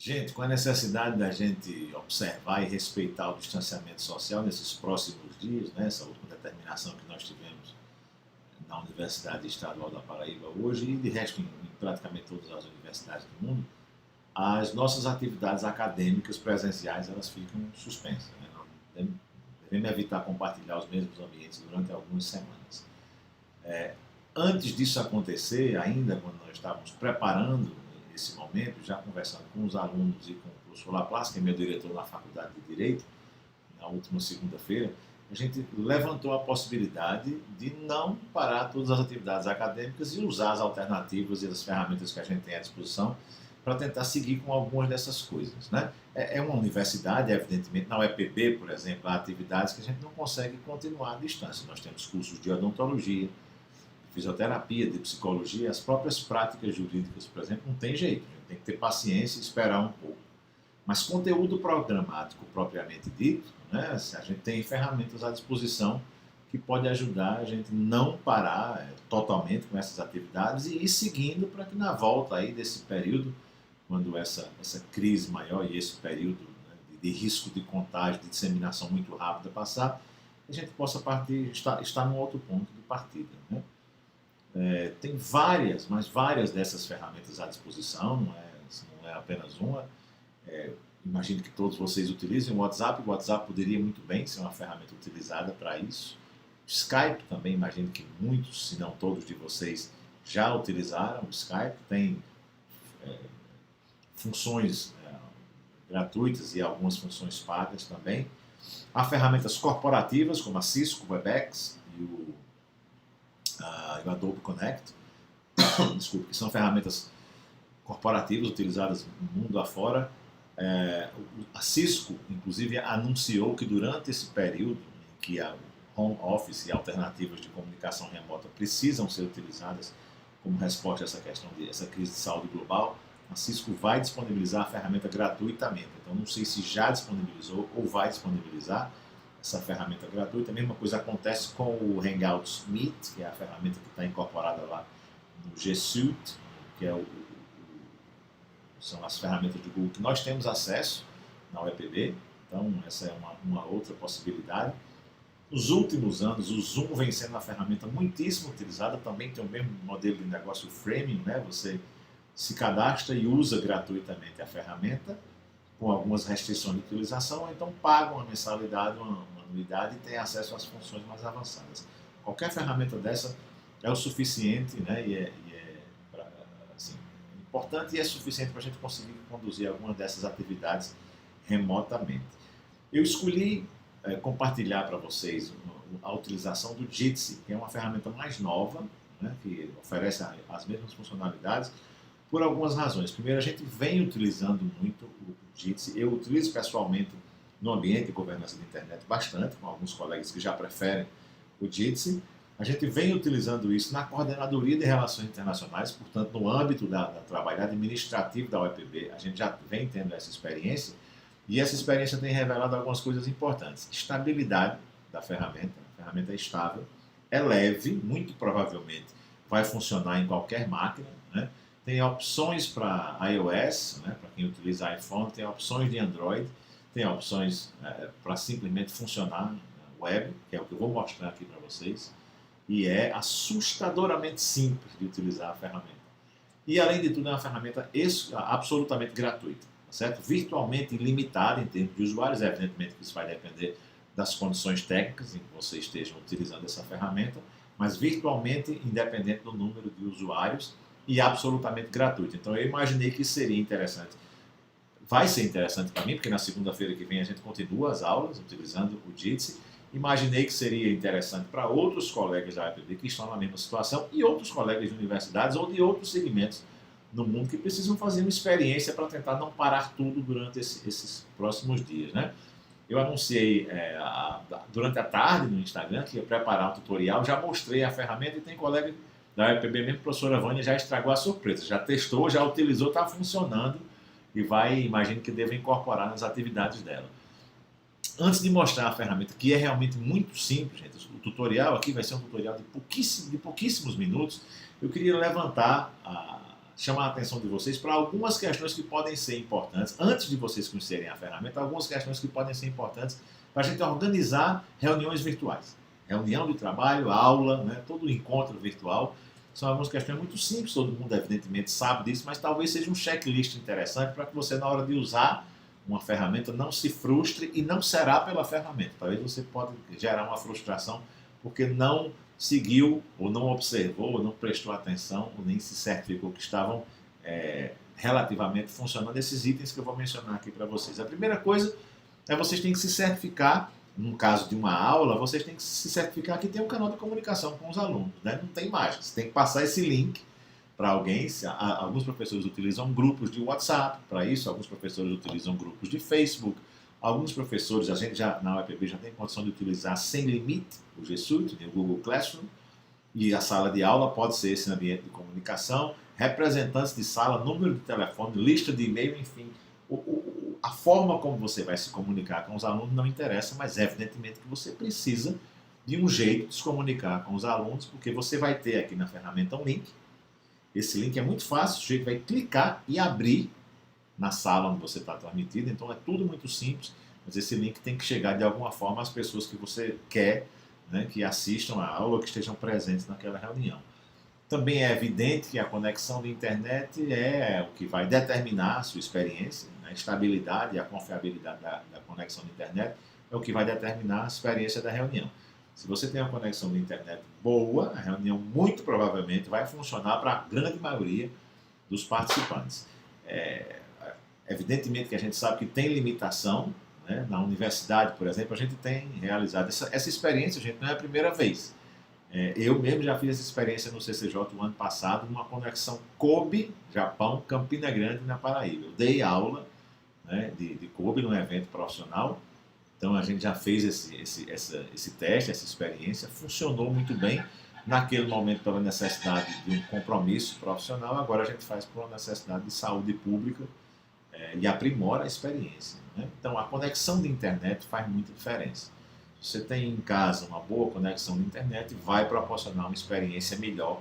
Gente, com a necessidade da gente observar e respeitar o distanciamento social nesses próximos dias, né, essa última determinação que nós tivemos na Universidade Estadual da Paraíba hoje e de resto em praticamente todas as universidades do mundo, as nossas atividades acadêmicas presenciais elas ficam suspensas. Né? Nós devemos evitar compartilhar os mesmos ambientes durante algumas semanas. Antes disso acontecer, ainda quando nós estávamos preparando esse momento, já conversando com os alunos e com o professor Laplace, que é meu diretor na Faculdade de Direito, na última segunda-feira, a gente levantou a possibilidade de não parar todas as atividades acadêmicas e usar as alternativas e as ferramentas que a gente tem à disposição para tentar seguir com algumas dessas coisas. Né? É uma universidade, evidentemente, na UEPB, por exemplo, há atividades que a gente não consegue continuar à distância. Nós temos cursos de odontologia, de fisioterapia, de psicologia, as próprias práticas jurídicas, por exemplo, não tem jeito, a gente tem que ter paciência e esperar um pouco. Mas conteúdo programático propriamente dito, né, a gente tem ferramentas à disposição que pode ajudar a gente não parar totalmente com essas atividades e ir seguindo para que na volta aí desse período, quando essa crise maior e esse período, né, de risco de contágio, de disseminação muito rápida passar, a gente possa estar num outro ponto de partida. Né? Tem várias, mas várias dessas ferramentas à disposição, não é apenas uma. Imagino que todos vocês utilizem o WhatsApp. O WhatsApp poderia muito bem ser uma ferramenta utilizada para isso. Skype também, imagino que muitos, se não todos de vocês, já utilizaram o Skype. Tem funções gratuitas e algumas funções pagas também. Há ferramentas corporativas, como a Cisco WebEx e o Adobe Connect, desculpe, que são ferramentas corporativas utilizadas no mundo afora. A Cisco, inclusive, anunciou que durante esse período em que a home office e alternativas de comunicação remota precisam ser utilizadas como resposta a essa questão essa crise de saúde global, a Cisco vai disponibilizar a ferramenta gratuitamente. Então, não sei se já disponibilizou ou vai disponibilizar essa ferramenta gratuita. A mesma coisa acontece com o Hangouts Meet, que é a ferramenta que está incorporada lá no G Suite, que são as ferramentas do Google que nós temos acesso na UEPB. Então, essa é uma outra possibilidade. Nos últimos anos, o Zoom vem sendo uma ferramenta muitíssimo utilizada. Também tem o mesmo modelo de negócio, o Framing, né? Você se cadastra e usa gratuitamente a ferramenta, com algumas restrições de utilização, ou então paga uma mensalidade, uma anuidade e tem acesso às funções mais avançadas. Qualquer ferramenta dessa é o suficiente, né? Assim, importante e é suficiente para a gente conseguir conduzir algumas dessas atividades remotamente. Eu escolhi compartilhar para vocês a utilização do Jitsi, que é uma ferramenta mais nova, né? Que oferece as mesmas funcionalidades, por algumas razões. Primeiro, a gente vem utilizando muito o Jitsi. Eu utilizo pessoalmente no ambiente de governança da internet bastante, com alguns colegas que já preferem o Jitsi. A gente vem utilizando isso na coordenadoria de relações internacionais, portanto, no âmbito da trabalho administrativo da UEPB, a gente já vem tendo essa experiência, e essa experiência tem revelado algumas coisas importantes. Estabilidade da ferramenta, a ferramenta é estável, é leve, muito provavelmente vai funcionar em qualquer máquina, né? Tem opções para iOS, né, para quem utiliza iPhone, tem opções de Android, tem opções para simplesmente funcionar na web, que é o que eu vou mostrar aqui para vocês, e é assustadoramente simples de utilizar a ferramenta. E além de tudo é uma ferramenta absolutamente gratuita, tá certo? Virtualmente ilimitada em termos de usuários, evidentemente que isso vai depender das condições técnicas em que vocês estejam utilizando essa ferramenta, mas virtualmente independente do número de usuários, e absolutamente gratuito. Então eu imaginei que seria interessante. Vai ser interessante para mim, porque na segunda-feira que vem a gente continua as aulas utilizando o Jitsi. Imaginei que seria interessante para outros colegas da UEPB que estão na mesma situação e outros colegas de universidades ou de outros segmentos no mundo que precisam fazer uma experiência para tentar não parar tudo durante esses próximos dias. Né? Eu anunciei durante a tarde no Instagram que ia preparar um tutorial, já mostrei a ferramenta e tem colega da UEPB, mesmo a professora Vânia já estragou a surpresa, já testou, já utilizou, está funcionando e imagino que deva incorporar nas atividades dela. Antes de mostrar a ferramenta, que é realmente muito simples, gente, o tutorial aqui vai ser um tutorial de pouquíssimos minutos, eu queria levantar chamar a atenção de vocês para algumas questões que podem ser importantes, antes de vocês conhecerem a ferramenta, algumas questões que podem ser importantes para a gente organizar reuniões virtuais. Reunião de trabalho, aula, né, todo encontro virtual, são algumas questões muito simples, todo mundo evidentemente sabe disso, mas talvez seja um checklist interessante para que você, na hora de usar uma ferramenta, não se frustre e não será pela ferramenta. Talvez você pode gerar uma frustração porque não seguiu, ou não observou, ou não prestou atenção, ou nem se certificou que estavam relativamente funcionando esses itens que eu vou mencionar aqui para vocês. A primeira coisa é vocês têm que se certificar, no caso de uma aula, vocês têm que se certificar que tem um canal de comunicação com os alunos, né? Não tem mágica, você tem que passar esse link para alguém. Alguns professores utilizam grupos de WhatsApp para isso, alguns professores utilizam grupos de Facebook, alguns professores, a gente já na UEPB já tem condição de utilizar sem limite o G Suite, o Google Classroom, e a sala de aula pode ser esse ambiente de comunicação, representantes de sala, número de telefone, lista de e-mail, enfim. A forma como você vai se comunicar com os alunos não interessa, mas evidentemente que você precisa de um jeito de se comunicar com os alunos, porque você vai ter aqui na ferramenta um link. Esse link é muito fácil, o sujeito vai clicar e abrir na sala onde você está transmitido, então é tudo muito simples, mas esse link tem que chegar de alguma forma às pessoas que você quer, né, que assistam a aula ou que estejam presentes naquela reunião. Também é evidente que a conexão de internet é o que vai determinar a sua experiência, né? A estabilidade e a confiabilidade da conexão de internet é o que vai determinar a experiência da reunião. Se você tem uma conexão de internet boa, a reunião muito provavelmente vai funcionar para a grande maioria dos participantes. Evidentemente que a gente sabe que tem limitação, né? Na universidade, por exemplo, a gente tem realizado essa experiência, gente, não é a primeira vez. Eu mesmo já fiz essa experiência no CCJ o ano passado, numa conexão Kobe, Japão, Campina Grande, na Paraíba. Eu dei aula, né, de Kobe num evento profissional, então a gente já fez esse teste, essa experiência, funcionou muito bem. Naquele momento, pela necessidade de um compromisso profissional, agora a gente faz por uma necessidade de saúde pública e aprimora a experiência, né? Então a conexão de internet faz muita diferença. Você tem em casa uma boa conexão de internet, vai proporcionar uma experiência melhor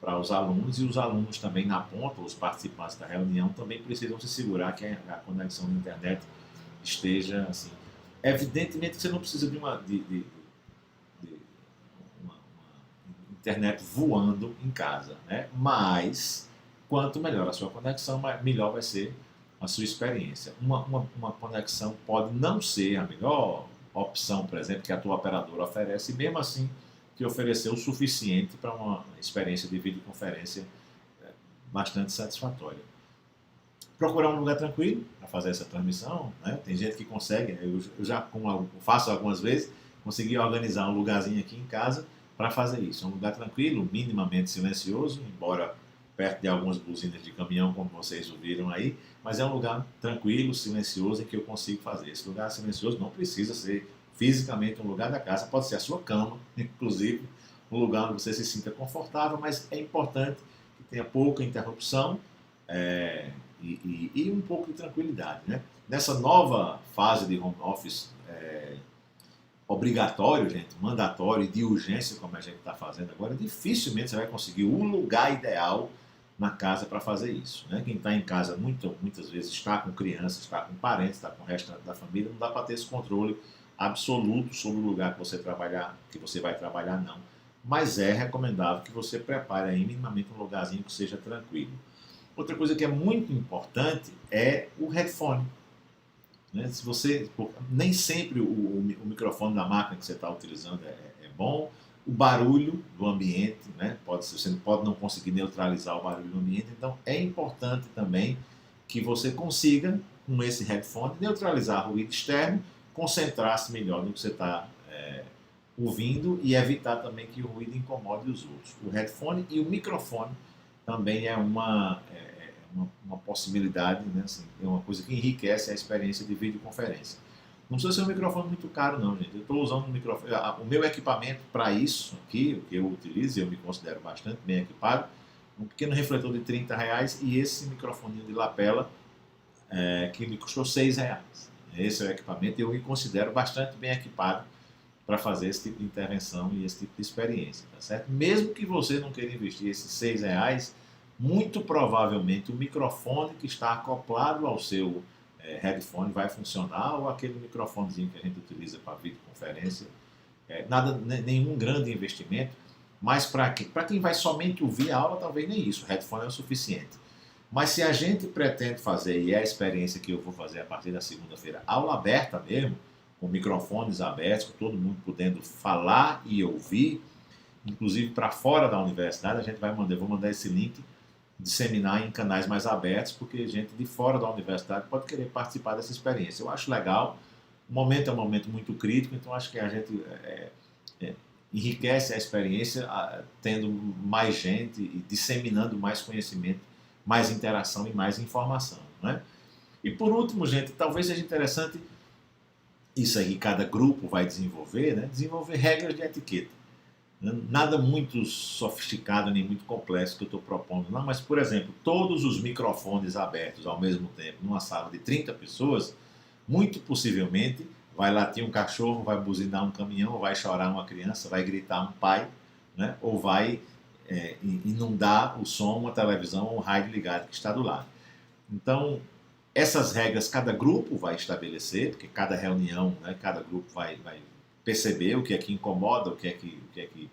para os alunos, e os alunos também na ponta, os participantes da reunião, também precisam se segurar que a conexão de internet esteja assim. Evidentemente que você não precisa de uma internet voando em casa, né? Mas quanto melhor a sua conexão, melhor vai ser a sua experiência. Uma conexão pode não ser a melhor opção, por exemplo, que a tua operadora oferece, e mesmo assim te oferecer o suficiente para uma experiência de videoconferência bastante satisfatória. Procurar um lugar tranquilo para fazer essa transmissão, né? Tem gente que consegue, eu já faço algumas vezes, consegui organizar um lugarzinho aqui em casa para fazer isso. É um lugar tranquilo, minimamente silencioso, embora perto de algumas buzinas de caminhão, como vocês ouviram aí, mas é um lugar tranquilo, silencioso, em que eu consigo fazer. Esse lugar silencioso não precisa ser fisicamente um lugar da casa, pode ser a sua cama, inclusive, um lugar onde você se sinta confortável, mas é importante que tenha pouca interrupção e um pouco de tranquilidade, né? Nessa nova fase de home office obrigatório, gente, mandatório e de urgência, como a gente está fazendo agora, dificilmente você vai conseguir um lugar ideal na casa para fazer isso, né? Quem está em casa muitas vezes está com crianças, está com parentes, está com o resto da família, não dá para ter esse controle absoluto sobre o lugar que você vai trabalhar, não. Mas é recomendável que você prepare aí minimamente um lugarzinho que seja tranquilo. Outra coisa que é muito importante é o headphone, né? Nem sempre o microfone da máquina que você está utilizando é bom. O barulho do ambiente, né? Você pode não conseguir neutralizar o barulho do ambiente, então é importante também que você consiga, com esse headphone, neutralizar o ruído externo, concentrar-se melhor no que você está ouvindo e evitar também que o ruído incomode os outros. O headphone e o microfone também é uma possibilidade, né? Assim, é uma coisa que enriquece a experiência de videoconferência. Não precisa ser um microfone muito caro, não, gente. Eu estou usando o meu equipamento para isso aqui, o que eu utilizo, e eu me considero bastante bem equipado, um pequeno refletor de R$30 e esse microfoninho de lapela que me custou R$6. Esse é o equipamento e eu me considero bastante bem equipado para fazer esse tipo de intervenção e esse tipo de experiência, tá certo? Mesmo que você não queira investir esses R$6, muito provavelmente o microfone que está acoplado ao seu headphone vai funcionar, ou aquele microfonezinho que a gente utiliza para videoconferência. Nenhum grande investimento, mas para quem vai somente ouvir a aula, talvez nem isso, o headphone é o suficiente. Mas se a gente pretende fazer, e é a experiência que eu vou fazer a partir da segunda-feira, aula aberta mesmo, com microfones abertos, com todo mundo podendo falar e ouvir, inclusive para fora da universidade, a gente vou mandar esse link, disseminar em canais mais abertos, porque gente de fora da universidade pode querer participar dessa experiência. Eu acho legal, o momento é um momento muito crítico, então acho que a gente enriquece a experiência tendo mais gente e disseminando mais conhecimento, mais interação e mais informação, né? E por último, gente, talvez seja interessante, isso aí cada grupo vai desenvolver, né? Desenvolver regras de etiqueta. Nada muito sofisticado nem muito complexo que eu estou propondo, não, mas, por exemplo, todos os microfones abertos ao mesmo tempo numa sala de 30 pessoas, muito possivelmente vai latir um cachorro, vai buzinar um caminhão, vai chorar uma criança, vai gritar um pai, né? Ou vai inundar o som, uma televisão ou um rádio ligado que está do lado. Então, essas regras cada grupo vai estabelecer, porque cada reunião, né, cada grupo vai perceber o que é que incomoda, o que é que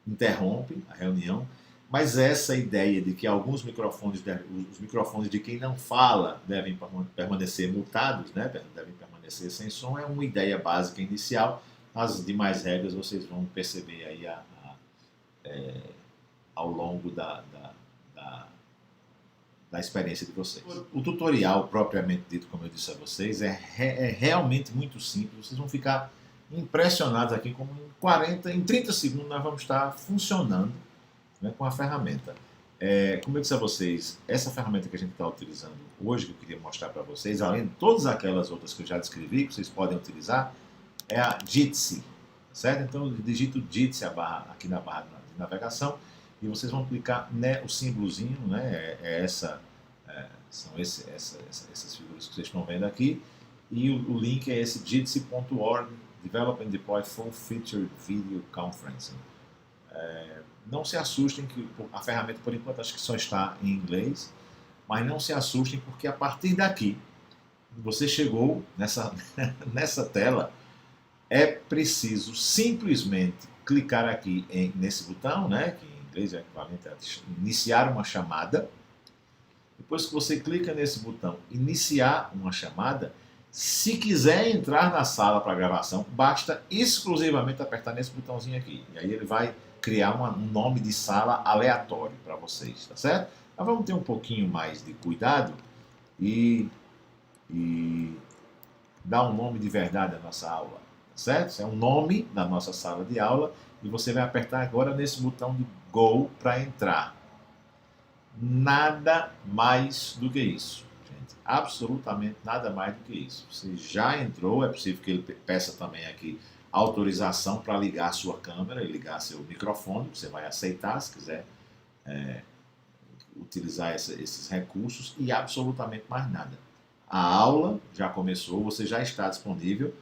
interrompe a reunião. Mas essa ideia de que alguns microfones, os microfones de quem não fala devem permanecer mutados, né, devem permanecer sem som, é uma ideia básica inicial. As demais regras vocês vão perceber aí ao longo da experiência de vocês. O tutorial, propriamente dito, como eu disse a vocês, é realmente muito simples. Vocês vão ficar impressionados aqui como em 30 segundos nós vamos estar funcionando, né, com a ferramenta. Como eu disse a vocês, essa ferramenta que a gente está utilizando hoje, que eu queria mostrar para vocês, além de todas aquelas outras que eu já descrevi, que vocês podem utilizar, é a Jitsi, certo? Então eu digito Jitsi aqui na barra de navegação, e vocês vão clicar, né, o símbolozinho, né, são essas figuras que vocês estão vendo aqui, e o link é esse jitsi.org, Develop and Deploy Full Featured Video Conferencing. Não se assustem que a ferramenta, por enquanto, acho que só está em inglês, mas não se assustem porque a partir daqui, você chegou nessa tela, é preciso simplesmente clicar aqui nesse botão, né, que em inglês é equivalente a iniciar uma chamada. Depois que você clica nesse botão, iniciar uma chamada, se quiser entrar na sala para gravação, basta exclusivamente apertar nesse botãozinho aqui. E aí ele vai criar um nome de sala aleatório para vocês, tá certo? Mas vamos ter um pouquinho mais de cuidado e dar um nome de verdade à nossa aula, tá certo? Isso é um nome da nossa sala de aula e você vai apertar agora nesse botão de Go para entrar. Nada mais do que isso, gente. Absolutamente nada mais do que isso. Você já entrou, é possível que ele peça também aqui autorização para ligar a sua câmera e ligar seu microfone. Você vai aceitar se quiser utilizar esses recursos e absolutamente mais nada. A aula já começou, você já está disponível.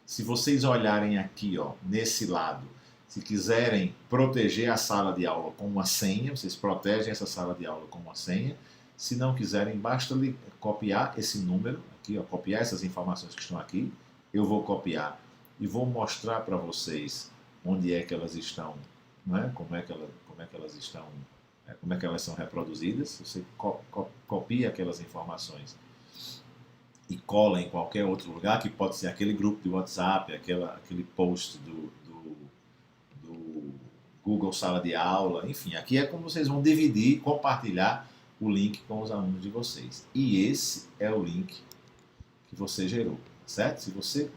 Se vocês olharem aqui, ó, nesse lado, se quiserem proteger a sala de aula com uma senha, vocês protegem essa sala de aula com uma senha. Se não quiserem, basta copiar esse número aqui, ó, copiar essas informações que estão aqui. Eu vou copiar e vou mostrar para vocês onde é que elas estão, né? Como é que elas estão, como é que elas são reproduzidas. Você copia aquelas informações e cola em qualquer outro lugar, que pode ser aquele grupo de WhatsApp, aquele post do Google Sala de Aula, enfim, aqui é como vocês vão dividir, compartilhar o link com os alunos de vocês. E esse é o link que você gerou, certo? Se você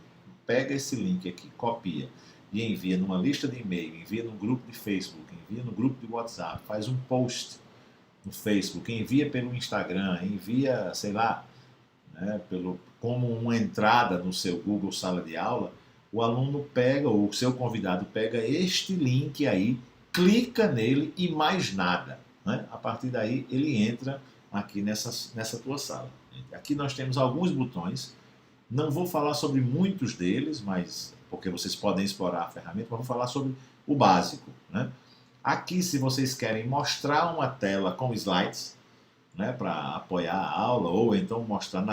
pega esse link aqui, copia e envia numa lista de e-mail, envia no grupo de Facebook, envia no grupo de WhatsApp, faz um post no Facebook, envia pelo Instagram, envia, sei lá, né, como uma entrada no seu Google Sala de Aula, o aluno pega, ou o seu convidado pega este link aí, clica nele e mais nada, né? A partir daí ele entra aqui nessa tua sala. Aqui nós temos alguns botões, não vou falar sobre muitos deles, mas porque vocês podem explorar a ferramenta, mas vou falar sobre o básico, né? Aqui, se vocês querem mostrar uma tela com slides, né, para apoiar a aula, ou então mostrar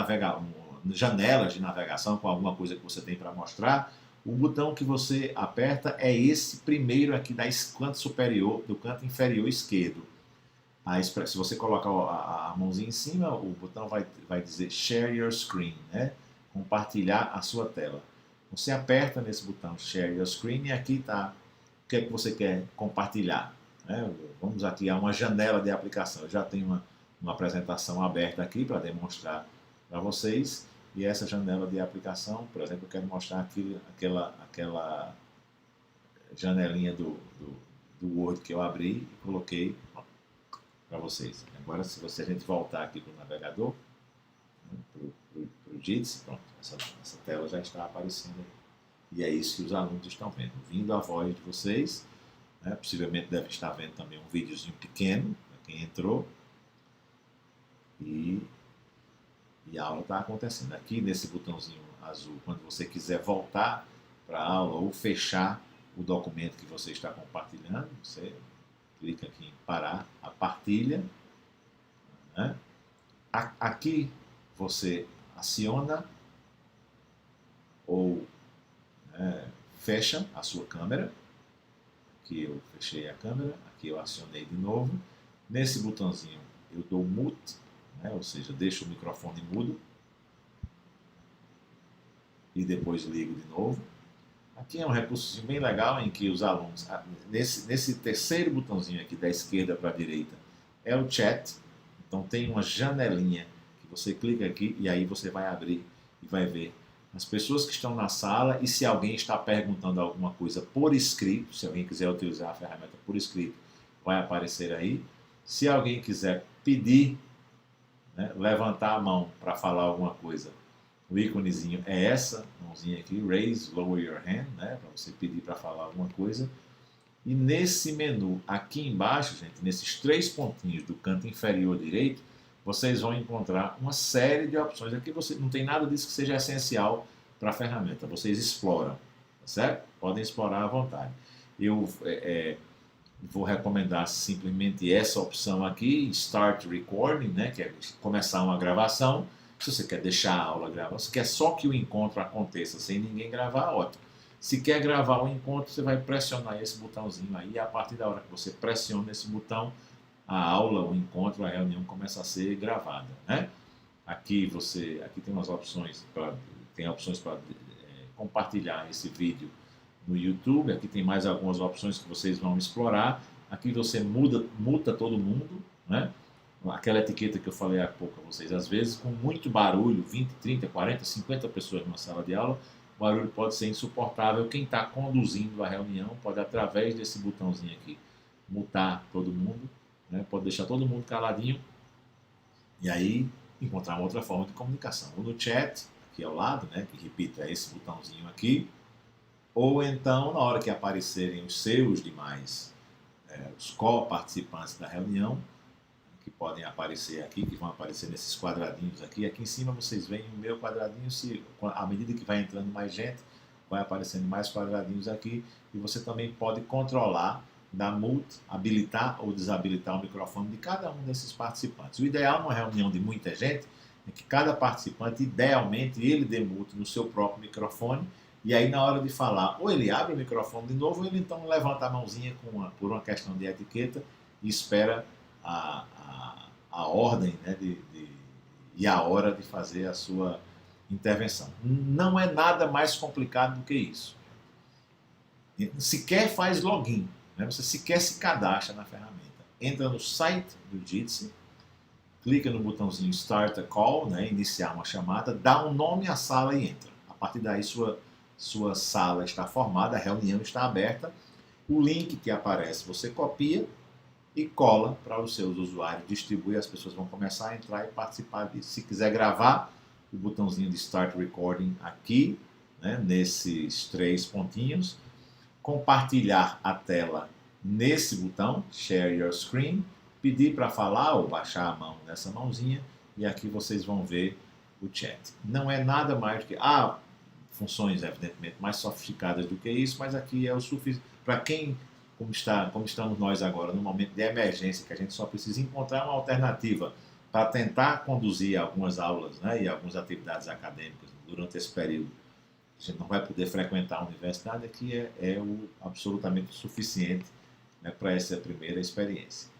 janelas de navegação com alguma coisa que você tem para mostrar, o botão que você aperta é esse primeiro aqui canto superior, do canto inferior esquerdo. Se você colocar a mãozinha em cima, o botão vai dizer Share Your Screen, né? Compartilhar a sua tela. Você aperta nesse botão Share Your Screen e aqui está o que é que você quer compartilhar. Né? Vamos aqui a uma janela de aplicação. Eu já tenho uma apresentação aberta aqui para demonstrar para vocês. E essa janela de aplicação, por exemplo, eu quero mostrar aquela janelinha do Word que eu abri e coloquei para vocês. Agora, se a gente voltar aqui para o navegador, né, para o Jitsi, pronto, essa tela já está aparecendo aí. E é isso que os alunos estão vendo. Vindo a voz de vocês, né, possivelmente devem estar vendo também um videozinho pequeno, para quem entrou. E a aula está acontecendo. Aqui nesse botãozinho azul, quando você quiser voltar para a aula ou fechar o documento que você está compartilhando, você clica aqui em parar a partilha. Né? Aqui você aciona ou fecha a sua câmera. Aqui eu fechei a câmera, aqui eu acionei de novo. Nesse botãozinho eu dou mute, ou seja, deixo o microfone mudo e depois ligo de novo. Aqui é um recurso bem legal em que os alunos, nesse terceiro botãozinho aqui da esquerda para a direita, é o chat. Então tem uma janelinha que você clica aqui e aí você vai abrir e vai ver as pessoas que estão na sala e se alguém está perguntando alguma coisa por escrito, se alguém quiser utilizar a ferramenta por escrito, vai aparecer aí. Se alguém quiser pedir, levantar a mão para falar alguma coisa, o íconezinho é essa mãozinha aqui, Raise, Lower Your Hand, para você pedir para falar alguma coisa. E nesse menu aqui embaixo, gente, nesses 3 pontinhos do canto inferior direito, vocês vão encontrar uma série de opções. Aqui você não tem nada disso que seja essencial para a ferramenta, vocês exploram, tá certo? Podem explorar à vontade. Eu vou recomendar simplesmente essa opção aqui, Start Recording, que é começar uma gravação. Se você quer deixar a aula gravar, se quer só que o encontro aconteça sem ninguém gravar, ótimo. Se quer gravar o encontro, você vai pressionar esse botãozinho aí, e a partir da hora que você pressiona esse botão, a aula, o encontro, a reunião começa a ser gravada. Aqui tem umas opções para compartilhar esse vídeo no YouTube. Aqui tem mais algumas opções que vocês vão explorar. Aqui você muta todo mundo, aquela etiqueta que eu falei há pouco a vocês. Às vezes, com muito barulho, 20, 30, 40, 50 pessoas numa sala de aula, o barulho pode ser insuportável. Quem está conduzindo a reunião pode, através desse botãozinho aqui, mutar todo mundo, pode deixar todo mundo caladinho e aí encontrar uma outra forma de comunicação. Ou no chat, aqui ao lado, que repito, é esse botãozinho aqui, ou então, na hora que aparecerem os seus demais, os co-participantes da reunião, que podem aparecer aqui, que vão aparecer nesses quadradinhos aqui. Aqui em cima vocês veem o meu quadradinho, à medida que vai entrando mais gente, vai aparecendo mais quadradinhos aqui, e você também pode controlar, dar mute, habilitar ou desabilitar o microfone de cada um desses participantes. O ideal numa reunião de muita gente é que cada participante, idealmente, ele dê mute no seu próprio microfone, e aí na hora de falar, ou ele abre o microfone de novo, ou ele então levanta a mãozinha por uma questão de etiqueta e espera a ordem e a hora de fazer a sua intervenção. Não é nada mais complicado do que isso. Sequer faz login, você sequer se cadastra na ferramenta. Entra no site do Jitsi, clica no botãozinho Start a Call, iniciar uma chamada, dá um nome à sala e entra. A partir daí sua sala está formada, a reunião está aberta. O link que aparece você copia e cola para os seus usuários, distribui, as pessoas vão começar a entrar e participar disso. Se quiser gravar, o botãozinho de Start Recording aqui, nesses 3 pontinhos, compartilhar a tela nesse botão, Share Your Screen, pedir para falar ou baixar a mão nessa mãozinha, e aqui vocês vão ver o chat. Não é nada mais do que... funções, evidentemente, mais sofisticadas do que isso, mas aqui é o suficiente. Para quem como estamos nós agora, num momento de emergência, que a gente só precisa encontrar uma alternativa para tentar conduzir algumas aulas, né, e algumas atividades acadêmicas durante esse período. A gente não vai poder frequentar a universidade, aqui é o absolutamente suficiente, né, para essa primeira experiência.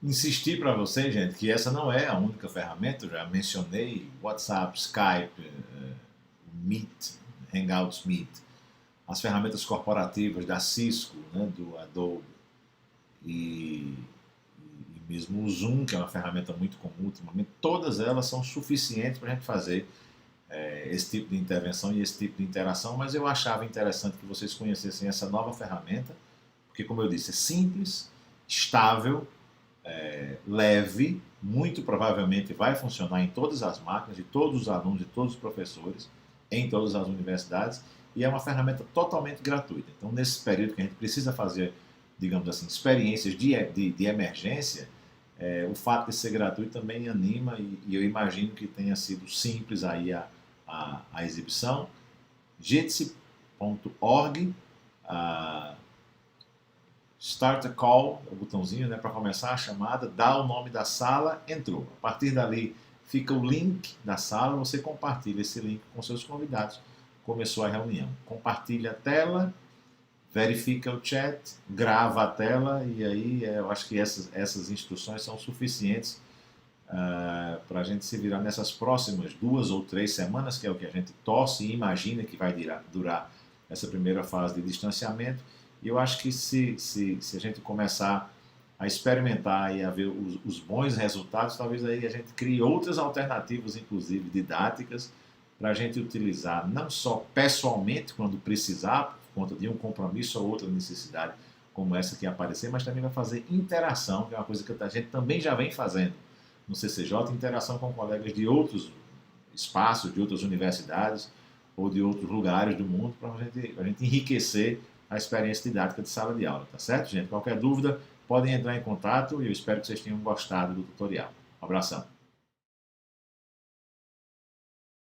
Insistir para vocês, gente, que essa não é a única ferramenta. Eu já mencionei WhatsApp, Skype, Meet, Hangouts Meet, as ferramentas corporativas da Cisco, né, do Adobe, e mesmo o Zoom, que é uma ferramenta muito comum ultimamente. Todas elas são suficientes para a gente fazer esse tipo de intervenção e esse tipo de interação, mas eu achava interessante que vocês conhecessem essa nova ferramenta, porque, como eu disse, é simples, estável, leve, muito provavelmente vai funcionar em todas as máquinas, de todos os alunos, de todos os professores, em todas as universidades, e é uma ferramenta totalmente gratuita. Então, nesse período que a gente precisa fazer, digamos assim, experiências de emergência, o fato de ser gratuito também anima, e eu imagino que tenha sido simples aí a exibição. Jitsi.org, Start a Call, o botãozinho, né, para começar a chamada, dá o nome da sala, entrou. A partir dali fica o link da sala, você compartilha esse link com seus convidados. Começou a reunião. Compartilha a tela, verifica o chat, grava a tela, e aí eu acho que essas instruções são suficientes para a gente se virar nessas próximas 2 ou 3 semanas, que é o que a gente torce e imagina que vai durar essa primeira fase de distanciamento. E eu acho que se a gente começar a experimentar e a ver os bons resultados, talvez aí a gente crie outras alternativas, inclusive didáticas, para a gente utilizar não só pessoalmente, quando precisar, por conta de um compromisso ou outra necessidade como essa que aparecer, mas também vai fazer interação, que é uma coisa que a gente também já vem fazendo no CCJ, interação com colegas de outros espaços, de outras universidades ou de outros lugares do mundo, para a gente enriquecer a experiência didática de sala de aula, tá certo, gente? Qualquer dúvida, podem entrar em contato e eu espero que vocês tenham gostado do tutorial. Um abração.